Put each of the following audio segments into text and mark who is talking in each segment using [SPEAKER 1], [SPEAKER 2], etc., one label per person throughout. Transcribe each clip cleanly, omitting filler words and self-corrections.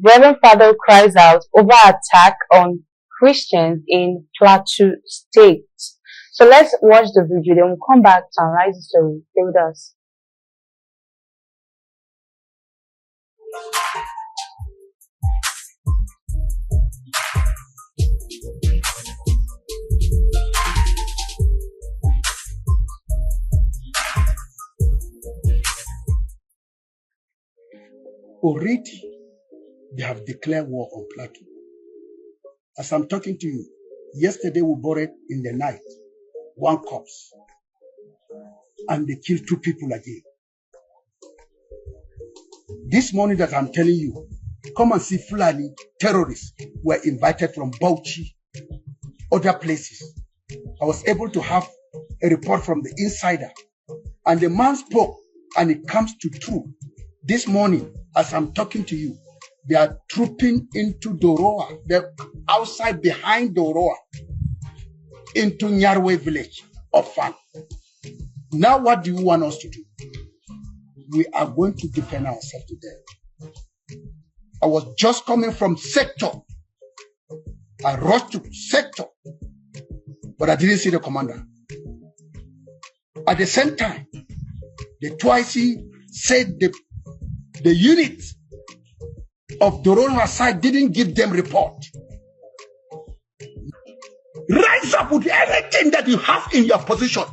[SPEAKER 1] Reverend Father cries out over attack on Christians in Plateau State. So let's watch the video, then we'll come back to analyze the story. Stay with us.
[SPEAKER 2] Already, they have declared war on Plateau. As I'm talking to you, yesterday we buried in the night one corpse, and they killed 2 people again. This morning that I'm telling you, come and see Fulani terrorists were invited from Bauchi, other places. I was able to have a report from the insider, and the man spoke, and it comes to true. This morning, as I'm talking to you, they are trooping into Doroa. They're outside behind Doroa into Nyarwe village of Fan. Now what do you want us to do? We are going to defend ourselves today. I was just coming from sector. I rushed to sector, but I didn't see the commander. At the same time, the Twice said the unit of Doroha side didn't give them report. Rise up with anything that you have in your position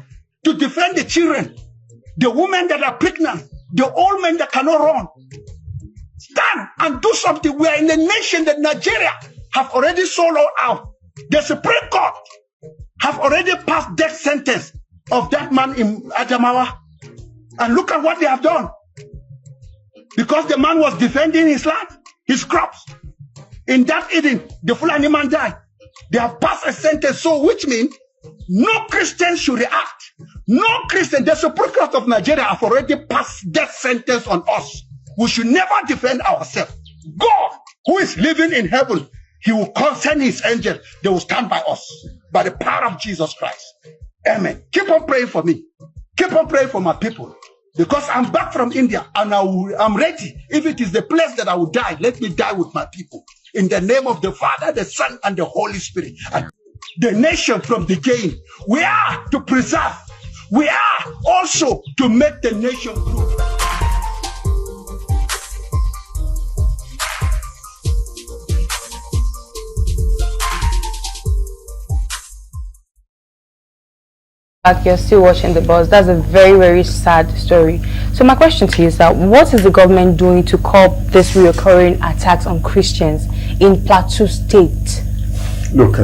[SPEAKER 2] to defend the children, the women that are pregnant, the old men that cannot run. Stand and do something. We are in a nation that Nigeria have already sold out. The Supreme Court have already passed death sentence of that man in Adamawa. And look at what they have done. Because the man was defending his land, his crops. In that Eden, the Fulani man died. They have passed a sentence, so which means no Christian should react. No Christian, the Supreme Court of Nigeria have already passed death sentence on us. We should never defend ourselves. God, who is living in heaven, he will send his angels. They will stand by us by the power of Jesus Christ. Amen. Keep on praying for me. Keep on praying for my people. Because I'm back from India and I'm ready. If it is the place that I will die, let me die with my people. In the name of the Father, the Son, and the Holy Spirit. And the nation from the gain. We are to preserve. We are also to make the nation grow.
[SPEAKER 1] You're still watching The Buzz. That's a very, very sad story. So my question to you is that what is the government doing to curb this reoccurring attacks on Christians in Plateau State?
[SPEAKER 3] Look,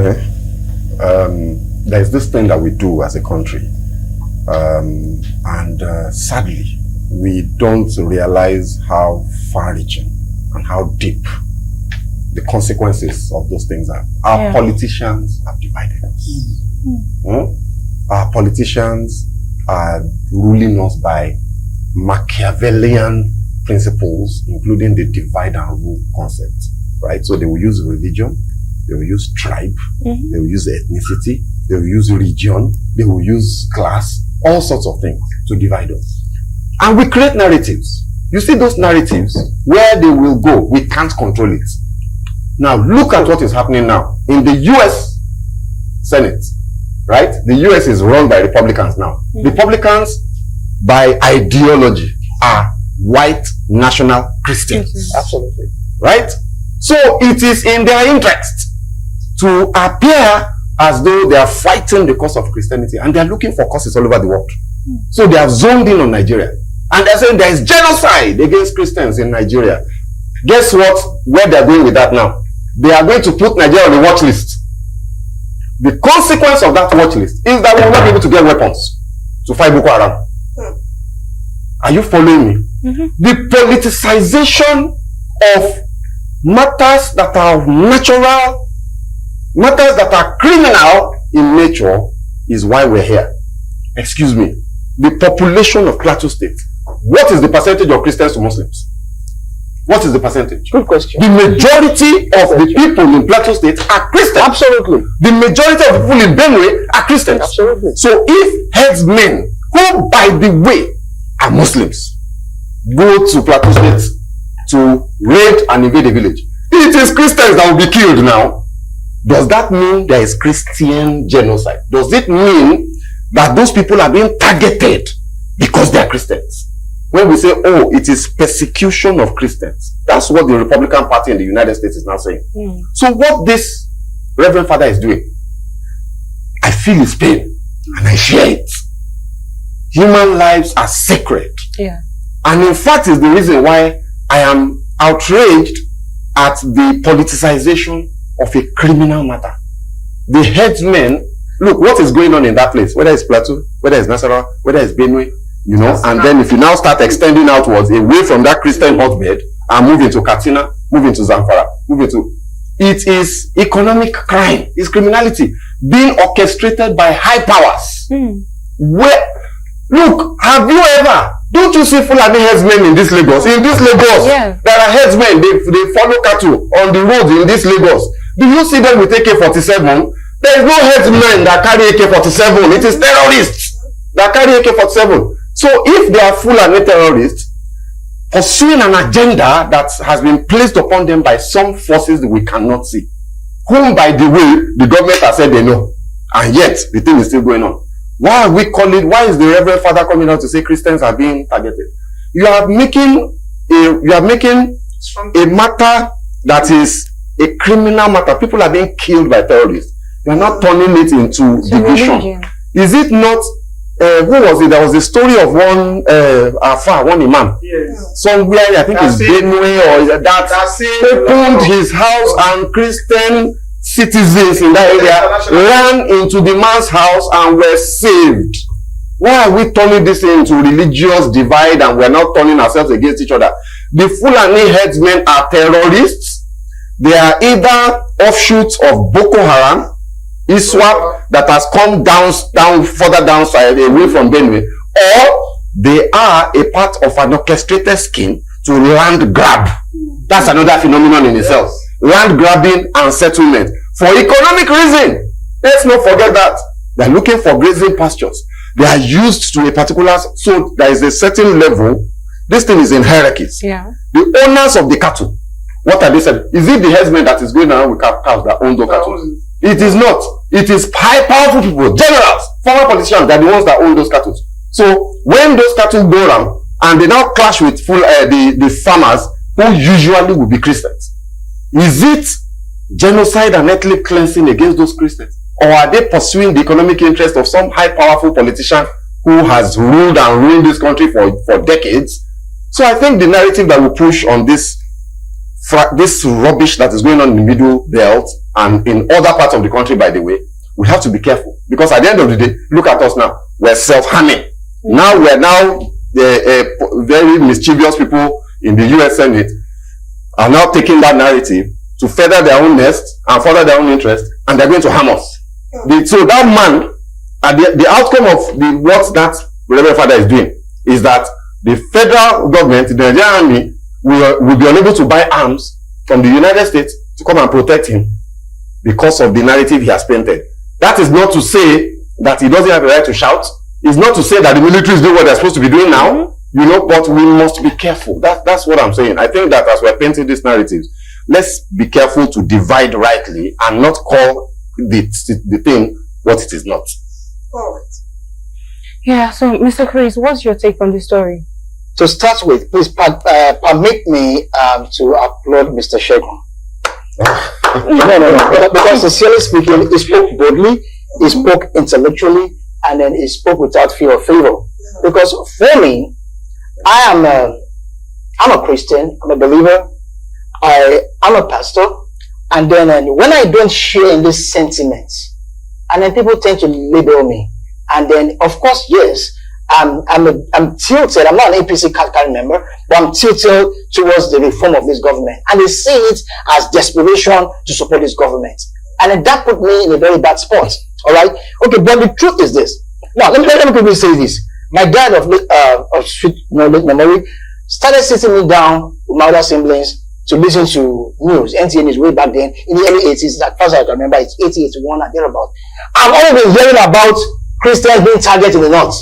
[SPEAKER 3] there's this thing that we do as a country, and sadly, we don't realize how far-reaching and how deep the consequences of those things are. Our politicians have divided us. Our politicians are ruling us by Machiavellian principles, including the divide and rule concept, right? So they will use religion, they will use tribe, they will use ethnicity, they will use region, they will use class, all sorts of things to divide us. And we create narratives. You see those narratives, where they will go, we can't control it. Now look at what is happening now in the US Senate. Right? The US is run by Republicans now. Republicans, by ideology, are white national Christians.
[SPEAKER 2] Absolutely.
[SPEAKER 3] Right? So it is in their interest to appear as though they are fighting the cause of Christianity, and they are looking for causes all over the world. So they have zoned in on Nigeria. And they're saying there is genocide against Christians in Nigeria. Guess what? Where they're going with that now? They are going to put Nigeria on the watch list. The consequence of that watch list is that we will not be able to get weapons to fight Boko Haram. Are you following me? The politicization of matters that are natural, matters that are criminal in nature is why we're here. Excuse me. The population of Plateau State. What is the percentage of Christians to Muslims? What is the percentage?
[SPEAKER 2] Good question.
[SPEAKER 3] The majority of the people in Plateau State are Christians.
[SPEAKER 2] Absolutely.
[SPEAKER 3] The majority of people in Benue are Christians.
[SPEAKER 2] Absolutely.
[SPEAKER 3] So if headsmen, who by the way are Muslims, go to Plateau State to raid and invade a village. It is Christians that will be killed now. Does that mean there is Christian genocide? Does it mean that those people are being targeted because they are Christians? When we say, oh, it is persecution of Christians, that's what the Republican Party in the United States is now saying. So what this Reverend Father is doing, I feel his pain and I share it. Human lives are sacred.
[SPEAKER 1] Yeah.
[SPEAKER 3] And in fact, is the reason why I am outraged at the politicization of a criminal matter. The headsmen, look, what is going on in that place, whether it's Plateau, whether it's Nasarawa, whether it's Benue, you know, and then if you now start extending outwards away from that Christian hotbed and move into Katsina, move into Zamfara, move into, it is economic crime, it's criminality being orchestrated by high powers. Where, look, have you ever, don't you see Fulani headsmen in this Lagos? In this Lagos,
[SPEAKER 1] yeah,
[SPEAKER 3] there are headsmen, they follow cattle on the roads in this Lagos. Do you see them with AK-47? There is no headsmen that carry AK-47. It is terrorists that carry AK-47. So if they are Fulani terrorists, pursuing an agenda that has been placed upon them by some forces that we cannot see, whom, by the way, the government has said they know, and yet the thing is still going on. Why are we calling? Why is the Reverend Father coming out to say Christians are being targeted? You are making a matter that is a criminal matter. People are being killed by terrorists. You are not turning it into division. Religion. Is it not? Who was it? There was a story of one one imam. Yes. Somewhere, I think it's Benue or that opened his house and Christian citizens in that area ran into the man's house and were saved. Why are we turning this into religious divide and we're not turning ourselves against each other? The Fulani headsmen are terrorists. They are either offshoots of Boko Haram, ISWAP, that has come down further downside away from Benue, or they are a part of an orchestrated scheme to land grab. That's another phenomenon in itself. Land grabbing and settlement for economic reason. Let's not forget that they're looking for grazing pastures. They are used to a particular, so there is a certain level. This thing is in hierarchies.
[SPEAKER 1] Yeah.
[SPEAKER 3] The owners of the cattle, what are they saying? Is it the headsmen that is going around with cows that own those cattle? It is not. It is high powerful people, generals, former politicians, that are the ones that own those cattle. So when those cattle go around and they now clash with the farmers who usually will be Christians, is it genocide and ethnic cleansing against those Christians? Or are they pursuing the economic interest of some high powerful politician who has ruled and ruined this country for decades? So I think the narrative that we push on this rubbish that is going on in the middle belt and in other parts of the country, by the way, we have to be careful, because at the end of the day, look at us now, we're self-harming. Now we're very mischievous people in the US Senate are now taking that narrative to further their own nest and further their own interest, and they're going to harm us. So that man, the outcome of what that Reverend Father is doing is that the federal government, the Nigerian army, will be unable to buy arms from the United States to come and protect him because of the narrative he has painted. That is not to say that he doesn't have the right to shout. It's not to say that the military is doing what they're supposed to be doing now, you know, but we must be careful. That's what I'm saying. I think that as we're painting these narratives, let's be careful to divide rightly and not call the thing what it is not.
[SPEAKER 4] All right.
[SPEAKER 1] Yeah, so Mr. Cries, what's your take on this story?
[SPEAKER 4] To start with, please permit me to applaud Mr. Shegun. No. Because sincerely speaking, he spoke boldly, he spoke intellectually, and then he spoke without fear or favor. Because for me, I'm a Christian, I'm a believer, I'm a pastor, and then when I don't share in these sentiments, and then people tend to label me, and then of course, yes, I'm tilted. I'm not an APC card member, but I'm tilted towards the reform of this government, and they see it as desperation to support this government, and then that put me in a very bad spot. All right, okay, but the truth is this. Now, let me quickly say this. My dad of sweet memory started sitting me down with my other siblings to listen to news, NTA news, way back then in the early 80s. As far as I can remember, it's 80, 81 and thereabout. I've always been hearing about Christians being targeted in the north.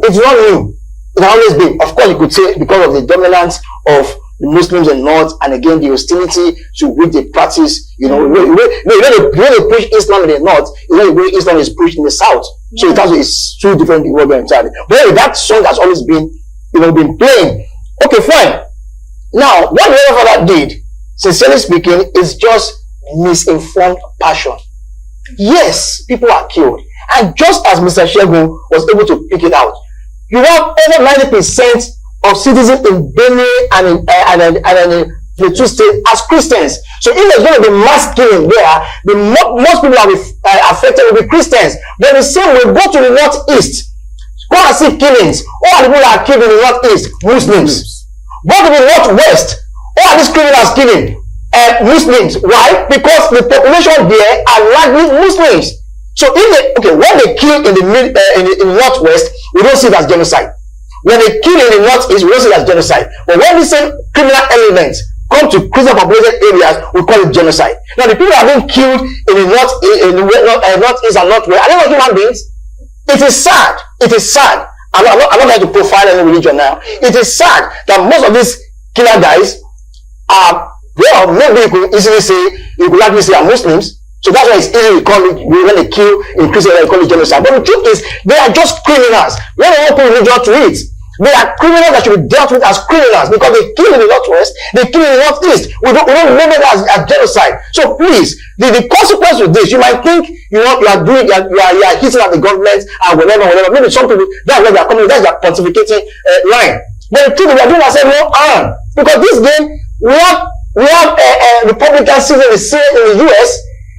[SPEAKER 4] It's not new. It has always been. Of course, you could say because of the dominance of the Muslims in the north, and again the hostility to which they practice, the way they preach Islam in the north is not the way Islam is preached in the south. So it's two different worlds entirely. But anyway, that song has always been playing. Okay, fine. Now, what the Reverend Father did, sincerely speaking, is just misinformed passion. Yes, people are killed. And just as Mr. Shegun was able to pick it out, you have over 90% of citizens in Benue and in Plateau State as Christians. So if there's going to be mass killing there, most people are affected will be Christians. But the same way, go to the northeast, go and see killings. All the people that are killed in the northeast, Muslims. Go to the northwest, all these criminals killing Muslims. Why? Because the population there are largely Muslims. So when they kill in the northwest, we don't see it as genocide. When they kill in the northeast, we don't see it as genocide. But when the same criminal elements come to Christian populated areas, we call it genocide. Now the people that have been killed in the northeast and northwest, are they not human beings? It is sad. It is sad. I'm not going to profile any religion now. It is sad that most of these killer guys are, maybe you could easily say, are Muslims. So that's why it's easy to call it, when they kill in Christian, they call it genocide. But the truth is, they are just criminals. When they don't put religion to it, they are criminals that should be dealt with as criminals because they kill in the northwest, they kill in the northeast. We don't remember that as genocide. So please, the consequence of this, you might think, you are hitting at the government and whatever. Maybe some people, that's where they are coming, that's their pontificating line. But the truth is, we are doing ourselves no harm. Because this game, we have Republican citizens in the US.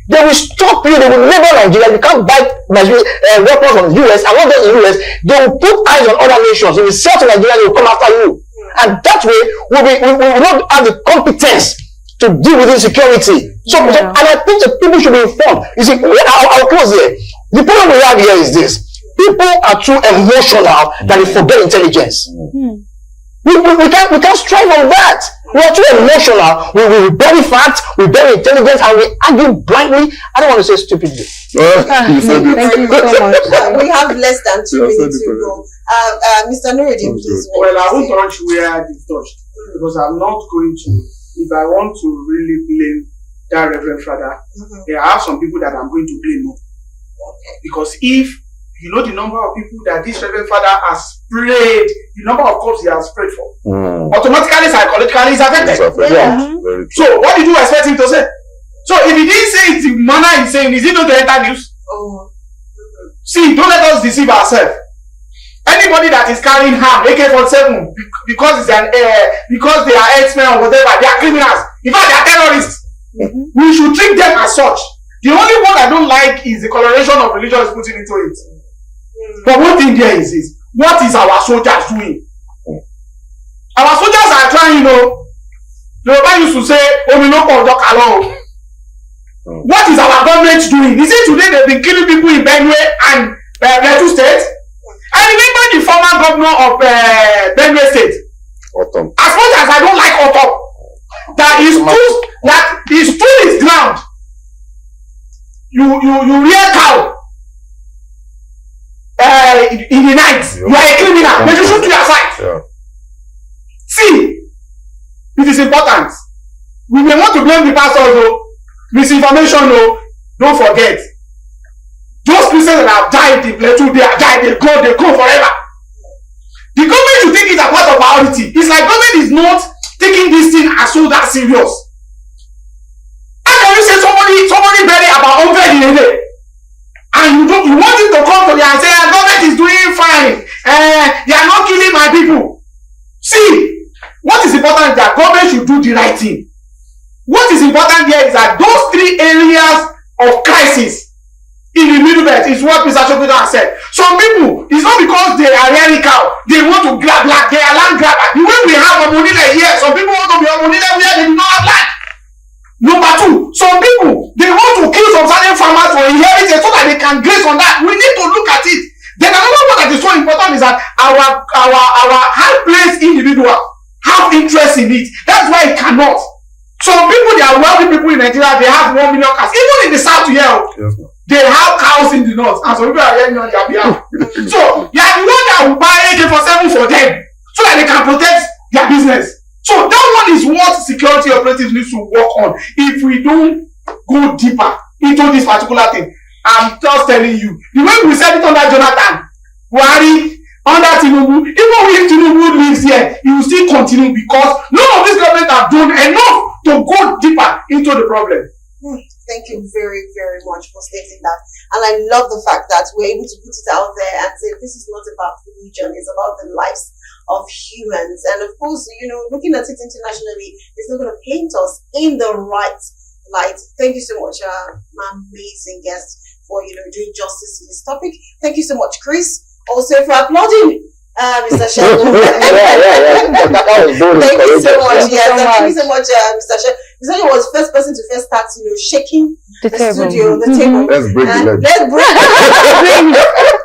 [SPEAKER 4] They will stop you, they will label Nigeria. You can't buy weapons from the US, and not just the US, they will put eyes on other nations. If you sell to Nigeria, they will come after you. And that way, we will not have the competence to deal with insecurity. So, and I think that people should be informed. You see, I'll close here. The problem we have here is this. People are too emotional that they forget intelligence. We can't strive on that. We are too emotional. We bury facts, we bury intelligence, and we argue blindly. I don't want to say stupidly.
[SPEAKER 1] Thank you so much.
[SPEAKER 5] We have less than 2 minutes to go. Mr. Nuruddin, please.
[SPEAKER 6] Well, I won't touch where I touched because I'm not going to. If I want to really blame that Reverend Father, there are some people that I'm going to blame more. Because if you know the number of people that this Reverend Father has sprayed, the number of cops he has sprayed for, automatically, psychologically, he's affected. So, what did you expect him to say? So, if he didn't say it the manner he's saying, is it not to enter news? See, don't let us deceive ourselves. Anybody that is carrying harm, AK-47, because because they are X-Men or whatever, they are criminals. In fact, they are terrorists. We should treat them as such. The only one I don't like is the coloration of religion is putting into it. But one thing there is what is our soldiers doing? Our soldiers are trying, the Yoruba used to say, what is our government doing? Is it today they've been killing people in Benue and Plateau State? I remember the former governor of Benue State. As much as I don't like Otto, that his stool is ground. You rear cow in the night. You are a criminal. They should shoot you aside. See, it is important. We may want to blame the pastors, misinformation, don't forget. Those Christians that have died in Plateau, they have died, they go forever. The government should take it as part of priority. It's like government is not taking this thing as so that serious. How can you say somebody bury about 100 in a day? And you want him to come to you and say, government is doing fine. They are not killing my people. See, what is important is that government should do the right thing. What is important here is that those 3 areas of crisis in the middle belt is what Mr. Chokito has said. Some people, it's not because they are rearing cow, they want to grab land, they are land grabber. The way we have Omonile here, some people want to be Omonile where they do not have land. Number 2, some people, they want to kill some certain farmers for inheritance so that they can graze on that. We need to look at it. Then another one that is so important is that our high placed individual have interest in it. That's why it cannot. Some people, they are wealthy people in Nigeria, they have 1 million cows. Even in the south here, they have cows in the north. And some people are hearing on their behalf. So, you are the one that will buy AK-47 for them so that they can protect their business. So that one is what security operatives need to work on. If we don't go deeper into this particular thing, I'm just telling you, the way we said it under Jonathan, Buhari, under Tinubu, even if Tinubu lives here, he will still continue because none of these governments have done enough to go deeper into the problem.
[SPEAKER 5] Thank you very, very much for stating that. And I love the fact that we're able to put it out there and say this is not about religion, it's about the lives of humans. And of course, looking at it internationally, it's not going to paint us in the right light. Thank you so much, my amazing guest, for doing justice to this topic. Thank you so much, Chris, also for applauding Mr. Sheldon.
[SPEAKER 4] That was good.
[SPEAKER 5] Thank you so much. Thank you so much, Mr. Sheldon. Mr. Sheldon was the first person to first start, shaking the studio, the table.
[SPEAKER 3] Let's break the leg.
[SPEAKER 5] Let's break